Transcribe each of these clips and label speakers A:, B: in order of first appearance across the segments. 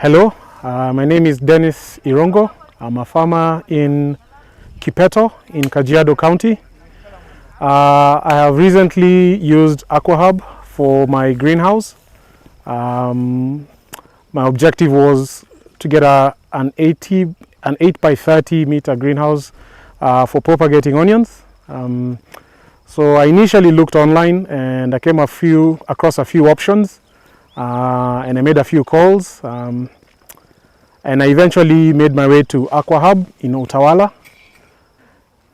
A: Hello, my name is Dennis Irongo. I'm a farmer in Kipeto in Kajiado County. I have recently used Aqua Hub for my greenhouse. My objective was to get an 8 by 30 meter greenhouse for propagating onions. So I initially looked online and I came across a few options. And I made a few calls, and I eventually made my way to Aqua Hub in Utawala.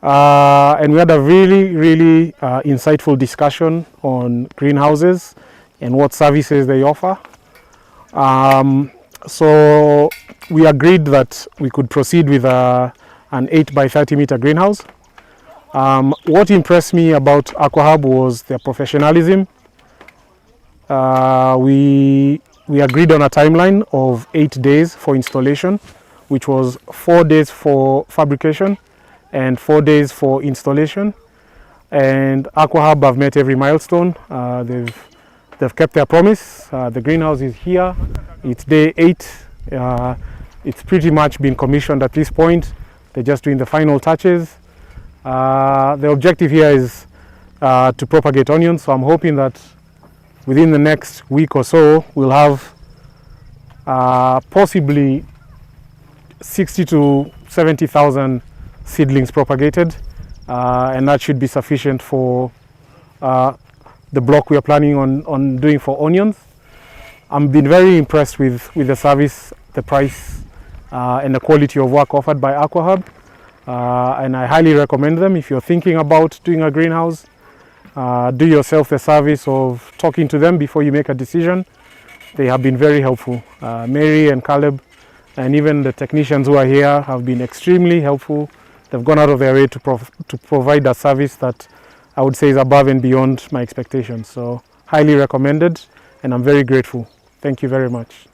A: And we had a really insightful discussion on greenhouses and what services they offer. So we agreed that we could proceed with an 8 by 30 meter greenhouse. What impressed me about Aqua Hub was their professionalism. We agreed on a timeline of 8 days for installation, which was 4 days for fabrication and 4 days for installation. And Aqua Hub have met every milestone. They've kept their promise. The greenhouse is here. It's day 8. It's pretty much been commissioned at this point. They're just doing the final touches. The objective here is to propagate onions, so I'm hoping that within the next week or so, we'll have possibly 60 to 70,000 seedlings propagated, and that should be sufficient for the block we are planning on doing for onions. I've been very impressed with the service, the price, and the quality of work offered by Aqua Hub, and I highly recommend them. If you're thinking about doing a greenhouse, do yourself the service of talking to them before you make a decision. They have been very helpful. Mary and Caleb and even the technicians who are here have been extremely helpful. They've gone out of their way to provide a service that I would say is above and beyond my expectations. So highly recommended, and I'm very grateful. Thank you very much.